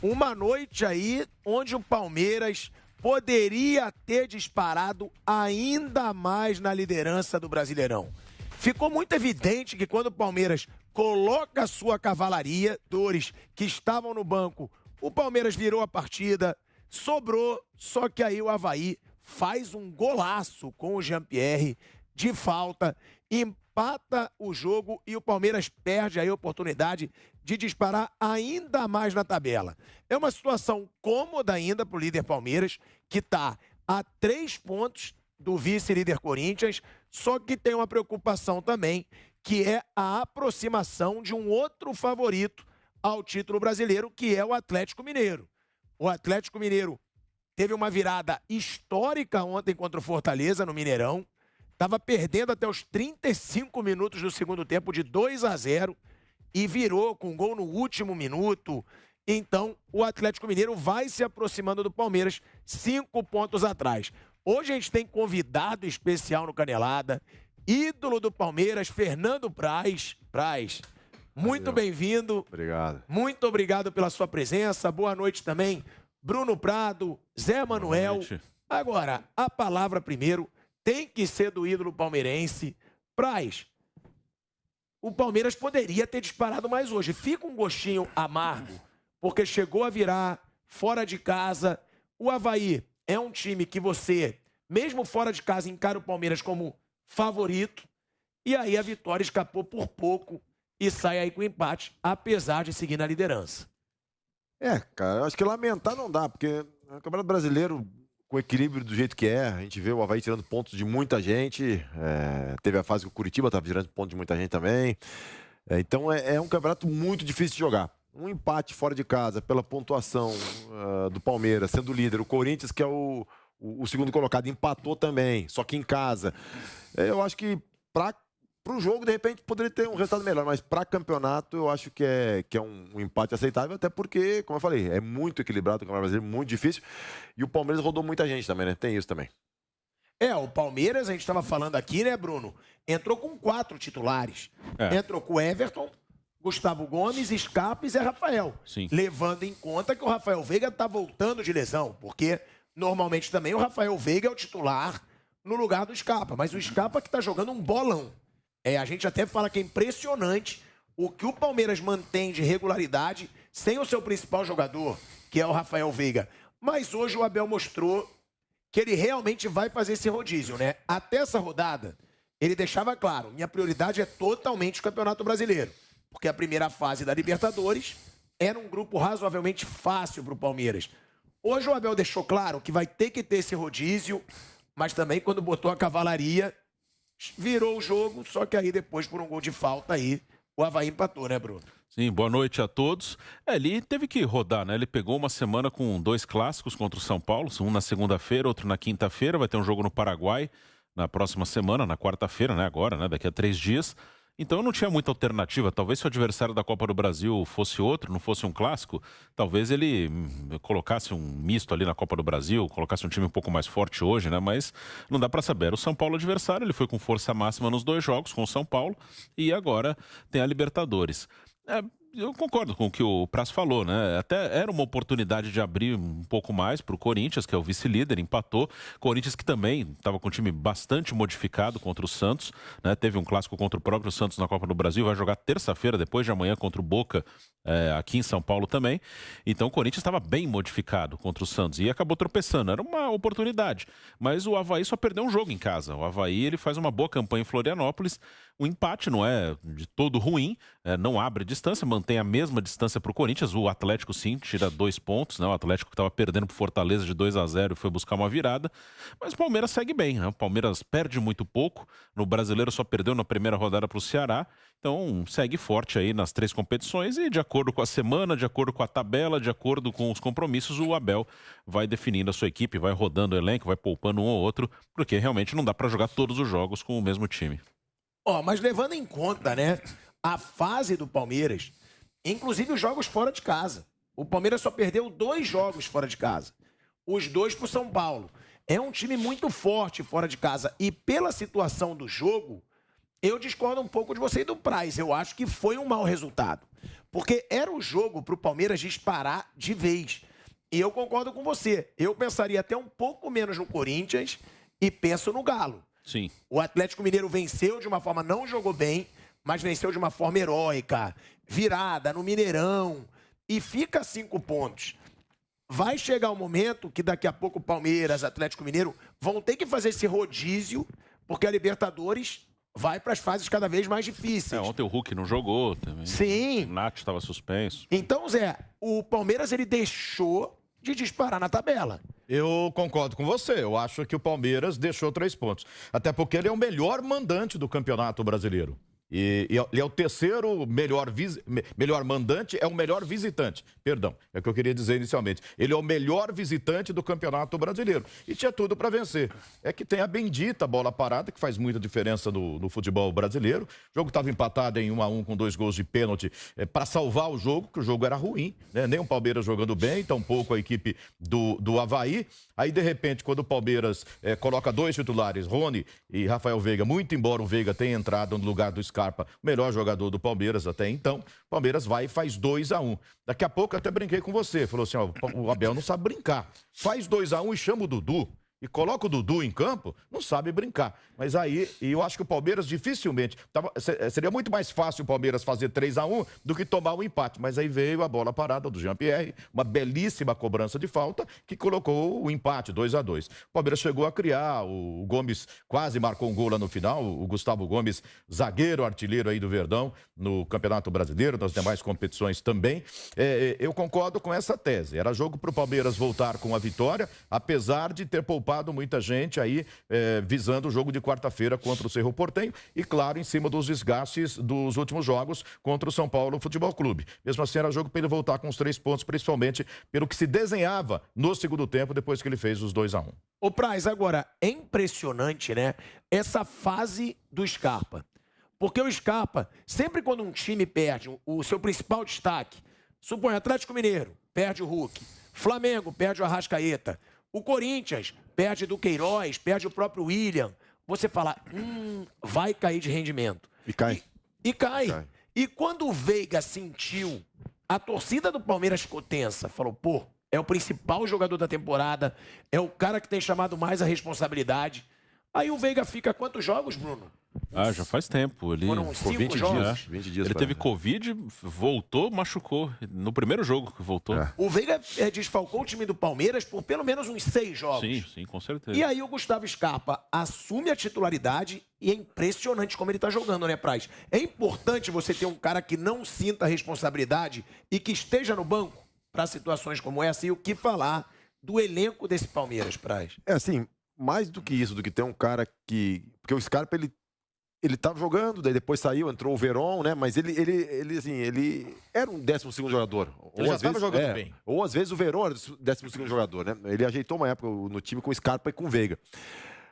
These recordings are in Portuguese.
Uma noite aí onde o Palmeiras poderia ter disparado ainda mais na liderança do Brasileirão. Ficou muito evidente que quando o Palmeiras coloca a sua cavalaria, dores que estavam no banco, o Palmeiras virou a partida, sobrou, só que aí o Avaí faz um golaço com o Jean-Pierre de falta, empata o jogo e o Palmeiras perde aí a oportunidade de disparar ainda mais na tabela. É uma situação cômoda ainda para o líder Palmeiras, que está a 3 pontos do vice-líder Corinthians, só que tem uma preocupação também, que é a aproximação de um outro favorito ao título brasileiro, que é o Atlético Mineiro. O Atlético Mineiro teve uma virada histórica ontem contra o Fortaleza no Mineirão, estava perdendo até os 35 minutos do segundo tempo de 2-0 e virou com gol no último minuto. Então, o Atlético Mineiro vai se aproximando do Palmeiras, 5 pontos atrás. Hoje a gente tem convidado especial no Canelada, ídolo do Palmeiras, Fernando Praz. Praz, muito bem-vindo. Obrigado. Muito obrigado pela sua presença. Boa noite também, Bruno Prado, Zé Manuel. Agora, a palavra primeiro tem que ser do ídolo palmeirense. Praz, o Palmeiras poderia ter disparado mais hoje. Fica um gostinho amargo, porque chegou a virar fora de casa. O Avaí é um time que você, mesmo fora de casa, encara o Palmeiras como favorito. E aí a vitória escapou por pouco e sai aí com empate, apesar de seguir na liderança. Cara, eu acho que lamentar não dá, porque o Campeonato Brasileiro, com equilíbrio do jeito que é, a gente vê o Avaí tirando pontos de muita gente, teve a fase que o Curitiba estava tirando pontos de muita gente também. Então é um campeonato muito difícil de jogar. Um empate fora de casa, pela pontuação do Palmeiras, sendo líder. O Corinthians, que é o segundo colocado, empatou também, só que em casa. Eu acho que para o jogo, de repente, poderia ter um resultado melhor, mas para campeonato, eu acho que é um empate aceitável, até porque, como eu falei, é muito equilibrado o Campeonato Brasileiro, muito difícil. E o Palmeiras rodou muita gente também, né? Tem isso também. O Palmeiras, a gente estava falando aqui, né, Bruno? Entrou com 4 titulares. Entrou com o Everton, Gustavo Gomes, Scarpa e Zé Rafael. Sim. Levando em conta que o Rafael Veiga está voltando de lesão, porque normalmente também o Rafael Veiga é o titular no lugar do Scarpa, mas o Scarpa que está jogando um bolão. A gente até fala que é impressionante o que o Palmeiras mantém de regularidade sem o seu principal jogador, que é o Rafael Veiga. Mas hoje o Abel mostrou que ele realmente vai fazer esse rodízio, né? Até essa rodada, ele deixava claro, minha prioridade é totalmente o Campeonato Brasileiro, porque a primeira fase da Libertadores era um grupo razoavelmente fácil para o Palmeiras. Hoje o Abel deixou claro que vai ter que ter esse rodízio, mas também quando botou a cavalaria, virou o jogo, só que aí depois, por um gol de falta, aí o Avaí empatou, né, Bruno? Sim, boa noite a todos. Ele teve que rodar, né? Ele pegou uma semana com 2 clássicos contra o São Paulo, um na segunda-feira, outro na quinta-feira. Vai ter um jogo no Paraguai na próxima semana, na quarta-feira, né? Agora, né? Daqui a 3 dias. Então não tinha muita alternativa. Talvez se o adversário da Copa do Brasil fosse outro, não fosse um clássico, talvez ele colocasse um misto ali na Copa do Brasil, colocasse um time um pouco mais forte hoje, né? Mas não dá para saber. Era o São Paulo adversário, ele foi com força máxima nos 2 jogos com o São Paulo e agora tem a Libertadores. Eu concordo com o que o Praz falou, né? Até era uma oportunidade de abrir um pouco mais para o Corinthians, que é o vice-líder, empatou. Corinthians que também estava com um time bastante modificado contra o Santos, né? Teve um clássico contra o próprio Santos na Copa do Brasil, vai jogar terça-feira, depois de amanhã, contra o Boca, aqui em São Paulo também. Então o Corinthians estava bem modificado contra o Santos e acabou tropeçando. Era uma oportunidade, mas o Avaí só perdeu um jogo em casa. O Avaí ele faz uma boa campanha em Florianópolis. O empate não é de todo ruim, não abre distância, mantém a mesma distância para o Corinthians. O Atlético sim tira 2 pontos, né? O Atlético que estava perdendo para o Fortaleza de 2-0 e foi buscar uma virada. Mas o Palmeiras segue bem, né? O Palmeiras perde muito pouco. No Brasileiro só perdeu na primeira rodada para o Ceará. Então segue forte aí nas 3 competições e de acordo com a semana, de acordo com a tabela, de acordo com os compromissos, o Abel vai definindo a sua equipe, vai rodando o elenco, vai poupando um ou outro, porque realmente não dá para jogar todos os jogos com o mesmo time. Mas levando em conta, né, a fase do Palmeiras, inclusive os jogos fora de casa. O Palmeiras só perdeu 2 jogos fora de casa. Os 2 para o São Paulo. É um time muito forte fora de casa. E pela situação do jogo, eu discordo um pouco de você e do Praz. Eu acho que foi um mau resultado. Porque era o jogo para o Palmeiras disparar de vez. E eu concordo com você. Eu pensaria até um pouco menos no Corinthians e penso no Galo. Sim. O Atlético Mineiro venceu de uma forma, não jogou bem, mas venceu de uma forma heróica, virada no Mineirão, e fica 5 pontos. Vai chegar um momento que daqui a pouco o Palmeiras, Atlético Mineiro, vão ter que fazer esse rodízio, porque a Libertadores vai para as fases cada vez mais difíceis. Ontem o Hulk não jogou também. Sim. O Nath estava suspenso. Então, Zé, o Palmeiras ele deixou de disparar na tabela. Eu concordo com você. Eu acho que o Palmeiras deixou 3 pontos. Até porque ele é o melhor mandante do Campeonato Brasileiro. E ele é o terceiro melhor mandante, é o melhor visitante. Perdão, é o que eu queria dizer inicialmente. Ele é o melhor visitante do Campeonato Brasileiro. E tinha tudo para vencer. É que tem a bendita bola parada, que faz muita diferença no futebol brasileiro. O jogo estava empatado em 1-1 com 2 gols de pênalti para salvar o jogo, que o jogo era ruim, né? Nem o Palmeiras jogando bem, tampouco a equipe do Avaí. Aí, de repente, quando o Palmeiras coloca 2 titulares, Rony e Rafael Veiga, muito embora o Veiga tenha entrado no lugar do Scarpa, o melhor jogador do Palmeiras até então, o Palmeiras vai e faz 2-1. Daqui a pouco eu até brinquei com você, falou assim, ó, o Abel não sabe brincar. Faz 2-1 e chama o Dudu. E coloca o Dudu em campo, não sabe brincar. Mas aí, e eu acho que o Palmeiras dificilmente... seria muito mais fácil o Palmeiras fazer 3-1 do que tomar o empate. Mas aí veio a bola parada do Jean-Pierre, uma belíssima cobrança de falta, que colocou o empate, 2-2. O Palmeiras chegou a criar, o Gomes quase marcou um gol lá no final, o Gustavo Gomes, zagueiro, artilheiro aí do Verdão, no Campeonato Brasileiro, nas demais competições também. Eu concordo com essa tese. Era jogo para o Palmeiras voltar com a vitória, apesar de ter poupado muita gente aí visando o jogo de quarta-feira contra o Cerro Porteño e, claro, em cima dos desgastes dos últimos jogos contra o São Paulo Futebol Clube. Mesmo assim, era jogo para ele voltar com os 3 pontos, principalmente pelo que se desenhava no segundo tempo, depois que ele fez os 2-1. Ô Praz, agora, é impressionante, né, essa fase do Scarpa. Porque o Scarpa, sempre quando um time perde o seu principal destaque, supõe Atlético Mineiro, perde o Hulk, Flamengo, perde o Arrascaeta, o Corinthians perde do Queiroz, perde o próprio William. Você fala, vai cair de rendimento. E cai. E cai. E quando o Veiga sentiu, a torcida do Palmeiras ficou tensa. Falou, pô, é o principal jogador da temporada, é o cara que tem chamado mais a responsabilidade. Aí o Veiga fica quantos jogos, Bruno? Já faz tempo. Ele Foram 5 jogos. 20 dias. Ele teve Covid, voltou, machucou. No primeiro jogo que voltou. O Veiga desfalcou o time do Palmeiras por pelo menos uns 6 jogos. Sim, com certeza. E aí o Gustavo Scarpa assume a titularidade e é impressionante como ele tá jogando, né, Praz? É importante você ter um cara que não sinta a responsabilidade e que esteja no banco para situações como essa. E o que falar do elenco desse Palmeiras, Praz? É assim, mais do que isso, do que ter um cara que... Porque o Scarpa, ele tava jogando, daí depois saiu, entrou o Veron, né? Mas ele era um 12º jogador. Ele já estava jogando bem. Ou às vezes o Veron era o 12º jogador, né? Ele ajeitou uma época no time com o Scarpa e com o Veiga.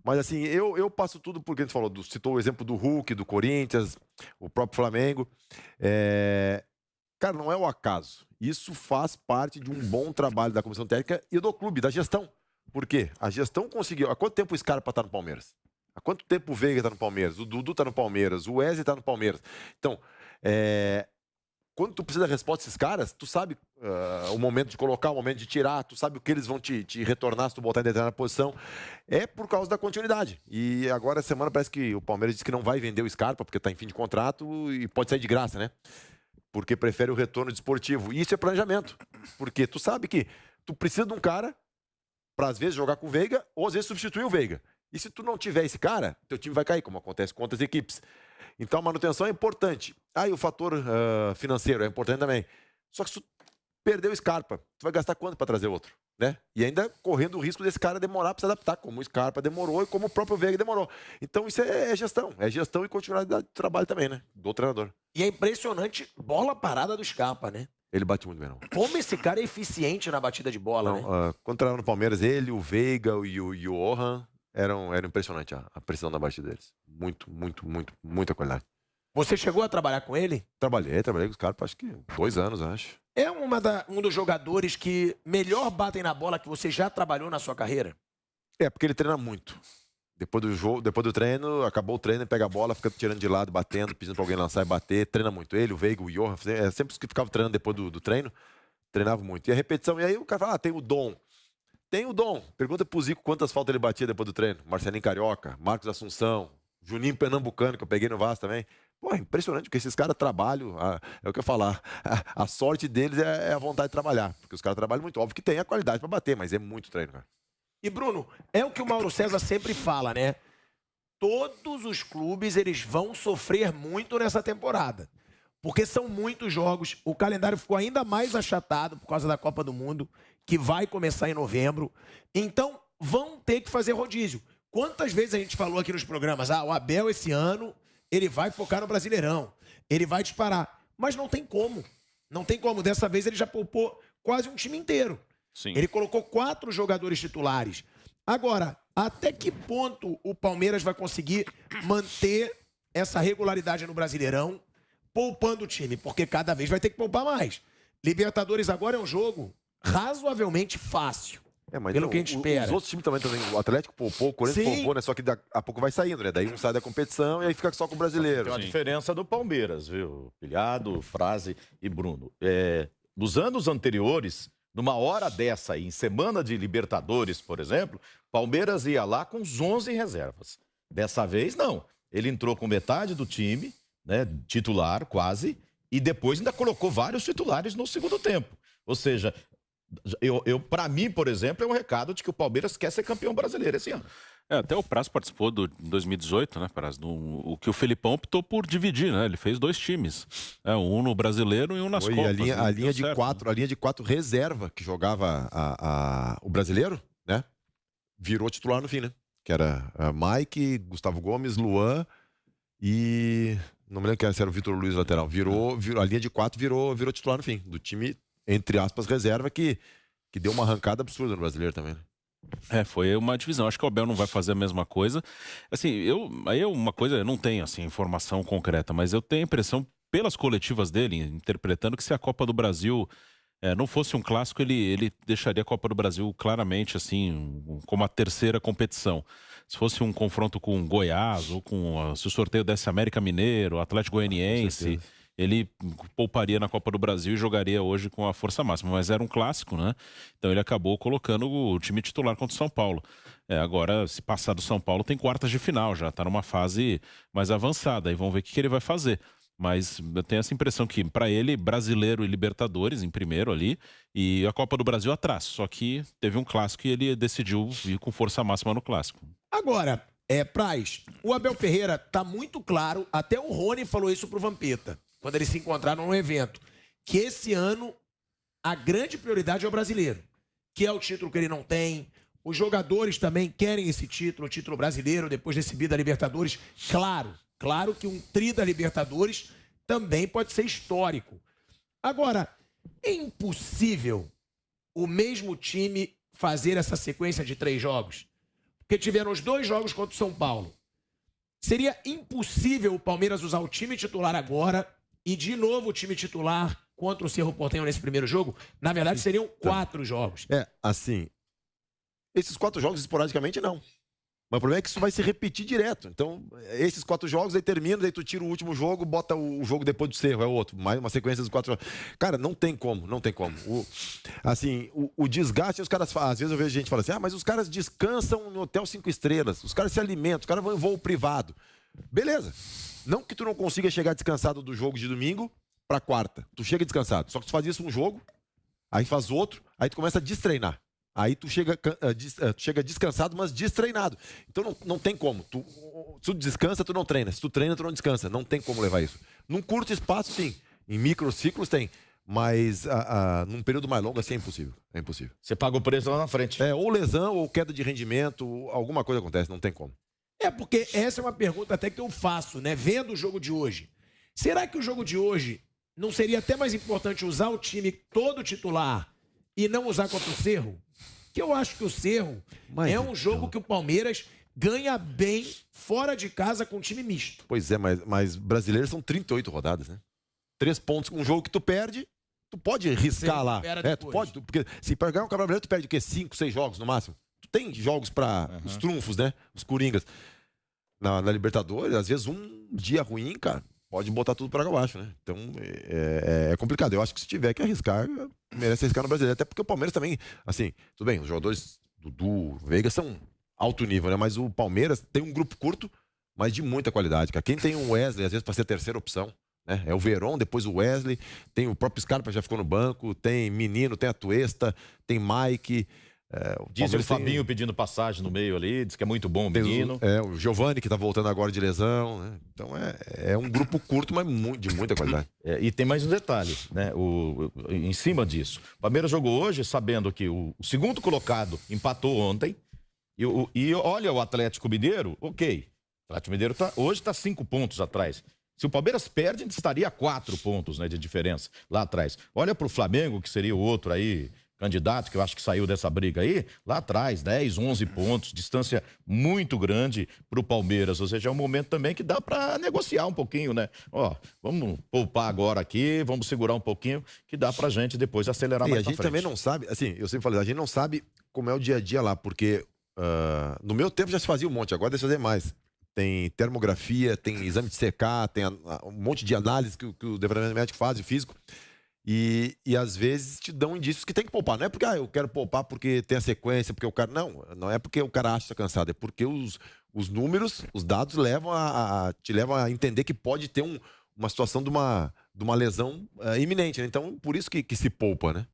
Mas assim, eu passo tudo porque a gente falou, citou o exemplo do Hulk, do Corinthians, o próprio Flamengo. Cara, não é o acaso. Isso faz parte de um bom trabalho da comissão técnica e do clube, da gestão. Por quê? A gestão conseguiu... Há quanto tempo o Scarpa está no Palmeiras? Há quanto tempo o Veiga está no Palmeiras? O Dudu está no Palmeiras? O Wesley está no Palmeiras? Então, quando tu precisa da resposta desses caras, tu sabe o momento de colocar, o momento de tirar, tu sabe o que eles vão te retornar se tu botar em determinada posição. É por causa da continuidade. E agora, essa semana, parece que o Palmeiras disse que não vai vender o Scarpa, porque está em fim de contrato e pode sair de graça, né? Porque prefere o retorno desportivo. E isso é planejamento. Porque tu sabe que tu precisa de um cara para, às vezes, jogar com o Veiga ou, às vezes, substituir o Veiga. E se tu não tiver esse cara, teu time vai cair, como acontece com outras equipes. Então, a manutenção é importante. E o fator financeiro é importante também. Só que se tu perder o Scarpa, tu vai gastar quanto para trazer outro? Né? E ainda correndo o risco desse cara demorar para se adaptar, como o Scarpa demorou e como o próprio Veiga demorou. Então, isso é gestão. É gestão e continuidade de trabalho também, né? Do treinador. E é impressionante bola parada do Scarpa, né? Ele bate muito bem, não. Como esse cara é eficiente na batida de bola, né? Quando trabalhava no Palmeiras, ele, o Veiga e o Johan, era impressionante a precisão da batida deles. Muita qualidade. Você chegou a trabalhar com ele? Trabalhei com os caras, acho que 2 anos, acho. É um dos jogadores que melhor batem na bola que você já trabalhou na sua carreira? Porque ele treina muito. Depois do jogo, depois do treino, acabou o treino, ele pega a bola, fica tirando de lado, batendo, pedindo pra alguém lançar e bater. Treina muito. Ele, o Veiga, o Johan, sempre os que ficavam treinando depois do treino, treinavam muito. E a repetição, e aí o cara fala, tem o dom. Tem o dom. Pergunta pro Zico quantas faltas ele batia depois do treino. Marcelinho Carioca, Marcos Assunção, Juninho Pernambucano, que eu peguei no Vasco também. Pô, é impressionante, porque esses caras trabalham, é o que eu falar, a sorte deles é a vontade de trabalhar. Porque os caras trabalham muito. Óbvio que tem a qualidade pra bater, mas é muito treino, cara. E, Bruno, é o que o Mauro César sempre fala, né? Todos os clubes, eles vão sofrer muito nessa temporada. Porque são muitos jogos. O calendário ficou ainda mais achatado por causa da Copa do Mundo, que vai começar em novembro. Então, vão ter que fazer rodízio. Quantas vezes a gente falou aqui nos programas, o Abel esse ano, ele vai focar no Brasileirão. Ele vai disparar. Mas não tem como. Não tem como. Dessa vez ele já poupou quase um time inteiro. Sim. Ele colocou 4 jogadores titulares. Agora, até que ponto o Palmeiras vai conseguir manter essa regularidade no Brasileirão, poupando o time? Porque cada vez vai ter que poupar mais. Libertadores agora é um jogo razoavelmente fácil. Mas pelo que a gente espera. Os outros times também, o Atlético poupou, o Corinthians poupou, né? Só que a pouco vai saindo, né? Daí um sai da competição e aí fica só com o brasileiro. Tem uma diferença do Palmeiras, viu? Pilhado, Frase e Bruno. Nos anos anteriores, numa hora dessa aí, em semana de Libertadores, por exemplo, Palmeiras ia lá com os 11 reservas. Dessa vez, não. Ele entrou com metade do time, né? Titular, quase, e depois ainda colocou vários titulares no segundo tempo. Ou seja, para mim, por exemplo, é um recado de que o Palmeiras quer ser campeão brasileiro esse ano. Até o Praz participou em 2018, né, Praz? O que o Felipão optou por dividir, né? Ele fez 2 times. Um no brasileiro e um nas Copas. A linha de 4 reserva que jogava o brasileiro, né? Virou titular no fim, né? Que era Mike, Gustavo Gomes, Luan e... Não me lembro se era o Vitor Luiz lateral. A linha de 4 virou titular no fim. Do time, entre aspas, reserva, que deu uma arrancada absurda no brasileiro também, né? Foi uma divisão. Acho que o Abel não vai fazer a mesma coisa. Assim, uma coisa, eu não tenho assim, informação concreta, mas eu tenho a impressão, pelas coletivas dele, interpretando que se a Copa do Brasil não fosse um clássico, ele deixaria a Copa do Brasil claramente assim, como a terceira competição. Se fosse um confronto com Goiás, ou se o sorteio desse América Mineiro, Atlético Goianiense, ele pouparia na Copa do Brasil e jogaria hoje com a força máxima. Mas era um clássico, né? Então ele acabou colocando o time titular contra o São Paulo. Agora, se passar do São Paulo, tem quartas de final, já está numa fase mais avançada. Aí vamos ver o que ele vai fazer. Mas eu tenho essa impressão que, para ele, Brasileiro e Libertadores em primeiro ali, e a Copa do Brasil atrás. Só que teve um clássico e ele decidiu ir com força máxima no clássico. Agora, Praz, o Abel Ferreira tá muito claro, até o Rony falou isso pro Vampeta, quando eles se encontraram no evento, que esse ano a grande prioridade é o brasileiro, que é o título que ele não tem. Os jogadores também querem esse título, o título brasileiro, depois de receber da Libertadores. Claro que um tri da Libertadores também pode ser histórico. Agora, é impossível o mesmo time fazer essa sequência de 3 jogos? Porque tiveram os 2 jogos contra o São Paulo. Seria impossível o Palmeiras usar o time titular agora e de novo o time titular contra o Cerro Porteño nesse primeiro jogo? Na verdade, seriam 4 jogos. Assim, esses 4 jogos esporadicamente não. Mas o problema é que isso vai se repetir direto. Então, esses 4 jogos, aí termina, daí tu tira o último jogo, bota o jogo depois do Cerro, é outro. Mais uma sequência dos 4 jogos. Cara, não tem como. O desgaste, os caras falam, às vezes eu vejo gente falando assim, mas os caras descansam no hotel 5 estrelas, os caras se alimentam, os caras vão em voo privado. Beleza. Não que tu não consiga chegar descansado do jogo de domingo pra quarta. Tu chega descansado. Só que tu faz isso um jogo, aí faz outro, aí tu começa a destreinar. Aí tu chega descansado, mas destreinado. Então não tem como. Se tu descansa, tu não treina. Se tu treina, tu não descansa. Não tem como levar isso. Num curto espaço, sim. Em microciclos, tem. Mas num período mais longo, assim, é impossível. É impossível. Você paga o preço lá na frente. Ou lesão, ou queda de rendimento, alguma coisa acontece. Não tem como. Porque essa é uma pergunta até que eu faço, né? Vendo o jogo de hoje. Será que o jogo de hoje não seria até mais importante usar o time todo titular e não usar contra o Cerro? Que eu acho que o Cerro é um jogo que o Palmeiras ganha bem fora de casa com um time misto. Pois é, mas brasileiros são 38 rodadas, né? 3 pontos com um jogo que tu perde, tu pode riscar lá. Tu pode, porque se pegar um Campeonato Brasileiro, tu perde o quê? 5, 6 jogos no máximo. tem jogos para os trunfos, né? Os coringas. Na Libertadores, às vezes um dia ruim, cara, pode botar tudo para abaixo, né? Então é complicado. Eu acho que se tiver que arriscar, merece arriscar no Brasileiro. Até porque o Palmeiras também, assim, tudo bem, os jogadores Dudu, Veiga são alto nível, né? Mas o Palmeiras tem um grupo curto, mas de muita qualidade, cara. Quem tem o Wesley, às vezes, para ser a terceira opção, né? É o Verón, depois o Wesley, tem o próprio Scarpa, já ficou no banco, tem Menino, tem a Tuesta, tem Mike. Diz o Fabinho pedindo passagem no meio ali, diz que é muito bom o menino. O Giovani, que tá voltando agora de lesão, né? Então é um grupo curto, mas de muita qualidade. E tem mais um detalhe, né? Em cima disso. O Palmeiras jogou hoje sabendo que o segundo colocado empatou ontem. E olha o Atlético Mineiro, ok. O Atlético Mineiro hoje está 5 pontos atrás. Se o Palmeiras perde, a gente estaria a 4 pontos, né, de diferença lá atrás. Olha para o Flamengo, que seria o outro aí, candidato, que eu acho que saiu dessa briga aí, lá atrás, 10, 11 pontos, distância muito grande para o Palmeiras. Ou seja, é um momento também que dá para negociar um pouquinho, né? Ó, vamos poupar agora aqui, vamos segurar um pouquinho, que dá para a gente depois acelerar mais pra frente. E a gente também não sabe, assim, eu sempre falei, a gente não sabe como é o dia a dia lá, porque no meu tempo já se fazia um monte, agora deixa eu fazer mais. Tem termografia, tem exame de CK, tem um monte de análise que o departamento médico faz, o físico. E às vezes te dão indícios que tem que poupar. Não é porque eu quero poupar porque tem a sequência, porque o cara. Não é porque o cara acha que está cansado, é porque os números, os dados te levam a entender que pode ter uma situação de uma lesão iminente, né? Então, por isso que se poupa, né?